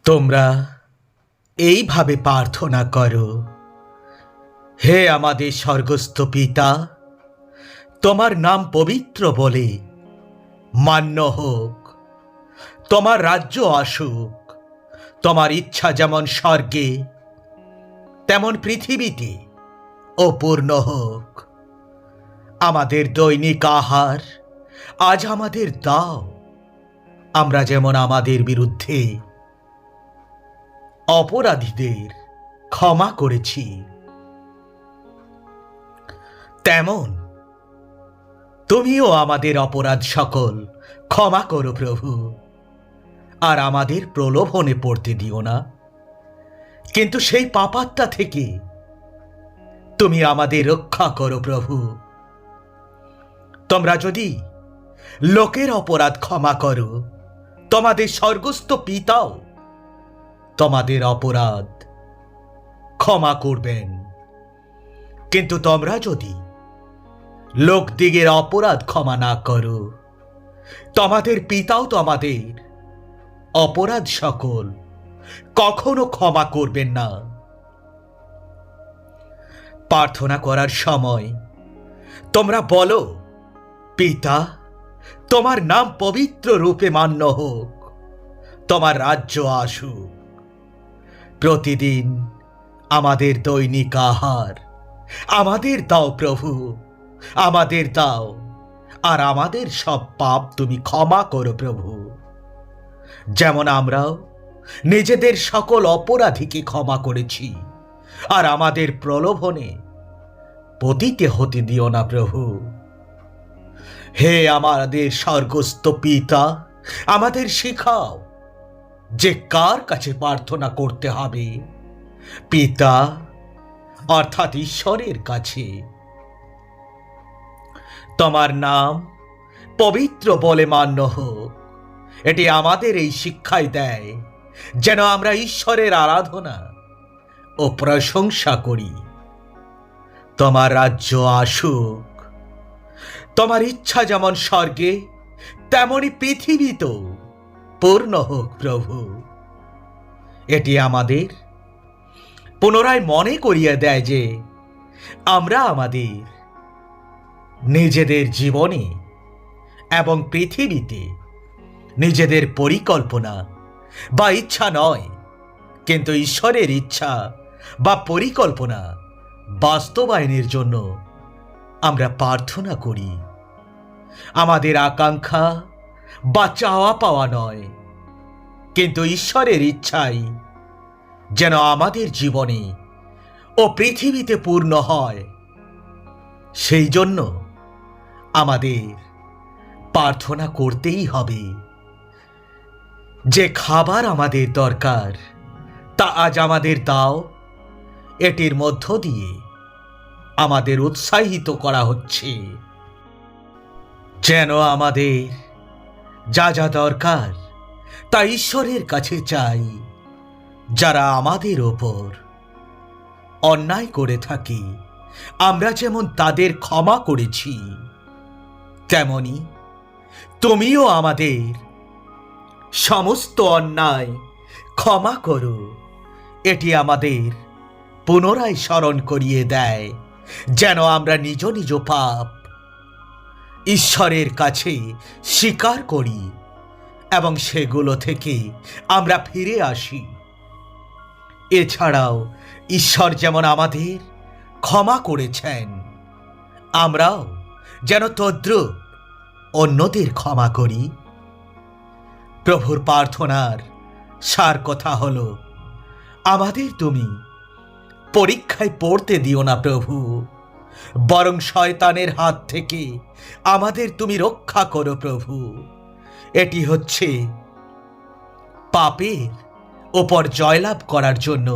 তোমরা এইভাবে প্রার্থনা করো, হে আমাদের স্বর্গস্থ পিতা, তোমার নাম পবিত্র বলে মান্য হোক, তোমার রাজ্য আসুক, তোমার ইচ্ছা যেমন স্বর্গে তেমন পৃথিবীতে ও পূর্ণ হোক। আমাদের দৈনিক আহার আজ আমাদের দাও, আমরা যেমন আমাদের বিরুদ্ধে অপরাধীদের ক্ষমা করেছি, তেমন তুমিও আমাদের অপরাধ সকল ক্ষমা করো প্রভু। আর আমাদের প্রলোভনে পড়তে দিও না, কিন্তু সেই পাপাত্মা থেকে তুমি আমাদের রক্ষা করো প্রভু। তোমরা যদি লোকের অপরাধ ক্ষমা করো, তোমাদের স্বর্গস্থ পিতাও তোমাদের অপরাধ ক্ষমা করবেন। কিন্তু তোমরা যদি লোকদিগের অপরাধ ক্ষমা না করো, তোমাদের পিতাও তোমাদের অপরাধ সকল কখনো ক্ষমা করবেন না। প্রার্থনা করার সময় তোমরা বলো, পিতা, তোমার নাম পবিত্র রূপে মান্য হোক, তোমার রাজ্য আসুক। প্রতিদিন আমাদের দৈনিক আহার আমাদের দাও প্রভু, আমাদের দাও, আর আমাদের সব পাপ তুমি ক্ষমা করো প্রভু, যেমন আমরাও নিজেদের সকল অপরাধীকে ক্ষমা করেছি। আর আমাদের প্রলোভনে পতিতে হতে দিও না প্রভু। হে আমাদের স্বর্গস্থ পিতা, আমাদের শেখাও যে কার কাছে প্রার্থনা করতে হবে। পিতা অর্থাৎ ঈশ্বরের কাছে। তোমার নাম পবিত্র বলে মান্য হোক, এটি আমাদের এই শিক্ষাই দেয় যেন আমরা ঈশ্বরের আরাধনা ও প্রশংসা করি। তোমার রাজ্য আসুক, তোমার ইচ্ছা যেমন স্বর্গে তেমনি পৃথিবীতেও পূর্ণ হোক প্রভু। এটি আমাদের পুনরায় মনে করিয়ে দেয় যে আমরা আমাদের নিজেদের জীবনে এবং পৃথিবীতে নিজেদের পরিকল্পনা বা ইচ্ছা নয়, কিন্তু ঈশ্বরের ইচ্ছা বা পরিকল্পনা বাস্তবায়নের জন্য আমরা প্রার্থনা করি। আমাদের আকাঙ্ক্ষা বা চাওয়া পাওয়া নয়, কিন্তু ঈশ্বরের ইচ্ছাই যেন আমাদের জীবনে ও পৃথিবীতে পূর্ণ হয়। সেই জন্য আমাদের প্রার্থনা করতেই হবে। যে খাবার আমাদের দরকার তা আজ আমাদের দাও, এটির মধ্য দিয়ে আমাদের উৎসাহিত করা হচ্ছে যেন আমাদের যা যা দরকার তা ঈশ্বরের কাছে চাই। যারা আমাদের ওপর অন্যায় করে থাকে, আমরা যেমন তাদের ক্ষমা করেছি, তেমনি তুমিও আমাদের সমস্ত অন্যায় ক্ষমা করো। এটি আমাদের পুনরায় স্মরণ করিয়ে দেয় যেন আমরা নিজ নিজ পাপ ঈশ্বরের কাছে স্বীকার করি এবং সেগুলো থেকে আমরা ফিরে আসি। এছাড়াও ঈশ্বর যেমন আমাদের ক্ষমা করেছেন, আমরাও যেন তদ্রূপ অন্যদের ক্ষমা করি। প্রভুর প্রার্থনার সার কথা হলো, আমাদের তুমি পরীক্ষায় পড়তে দিও না প্রভু, বরং শয়তানের হাত থেকে আমাদের তুমি রক্ষা করো প্রভু। এটি হচ্ছে পাপের ওপর জয়লাভ করার জন্য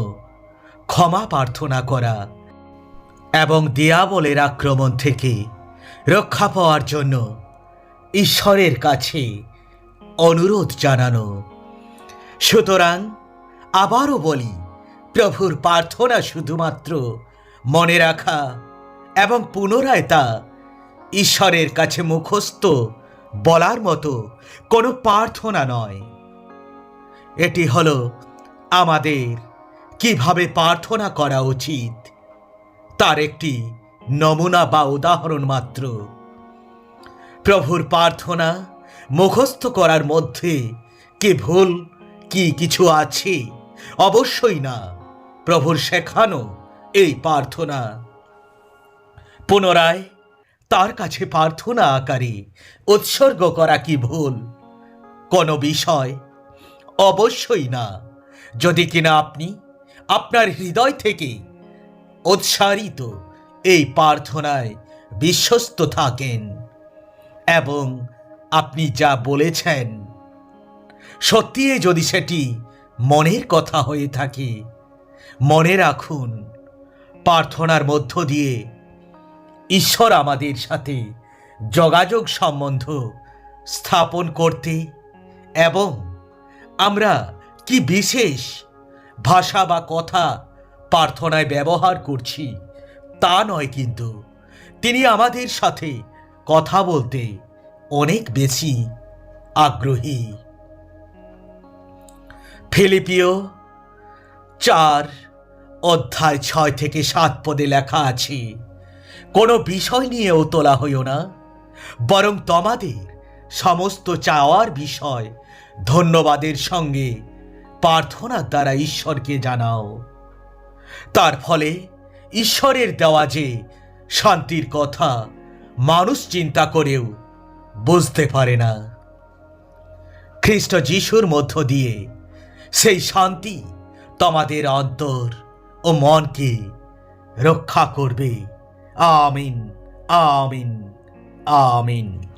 ক্ষমা প্রার্থনা করা এবং দিয়াবলের আক্রমণ থেকে রক্ষা পাওয়ার জন্য ঈশ্বরের কাছে অনুরোধ জানানো। সুতরাং আবারও বলি, প্রভুর প্রার্থনা শুধুমাত্র মনে রাখা এবং পুনরায় তা ঈশ্বরের কাছে মুখস্থ বলার মতো কোনো প্রার্থনা নয়। এটি হলো আমাদের কিভাবে প্রার্থনা করা উচিত তার একটি নমুনা বা উদাহরণ মাত্র। প্রভুর প্রার্থনা মুখস্থ করার মধ্যে কি ভুল কি কিছু আছে? অবশ্যই না। প্রভুর শেখানো এই প্রার্থনা পুনরায় তার কাছে প্রার্থনা আকারে উৎসর্গ করা কি ভুল কোনো বিষয়? অবশ্যই না। যদি কিনা আপনি আপনার হৃদয় থেকে উৎসারিত এই প্রার্থনায় বিশ্বস্ত থাকেন এবং আপনি যা বলেছেন সত্যি যদি সেটি মনের কথা হয়ে থাকে, মনে রাখুন প্রার্থনার মধ্য দিয়ে ঈশ্বর আমাদের সাথে যোগাযোগ সম্বন্ধ স্থাপন করতে এবং আমরা কি বিশেষ ভাষা বা কথা প্রার্থনায় ব্যবহার করছি তা নয়, কিন্তু তিনি আমাদের সাথে কথা বলতে অনেক বেশি আগ্রহী। ফিলিপিও 4:6-7 লেখা আছে, কোনো বিষয় নিয়েও তোলা হইও না, বরং তোমাদের সমস্ত চাওয়ার বিষয় ধন্যবাদের সঙ্গে প্রার্থনার দ্বারা ঈশ্বরকে জানাও। তার ফলে ঈশ্বরের দেওয়া যে শান্তির কথা মানুষ চিন্তা করেও বুঝতে পারে না, খ্রিস্ট যিশুর মধ্য দিয়ে সেই শান্তি তোমাদের অন্তর ও মনকে রক্ষা করবে। আমিন, আমিন, আমিন।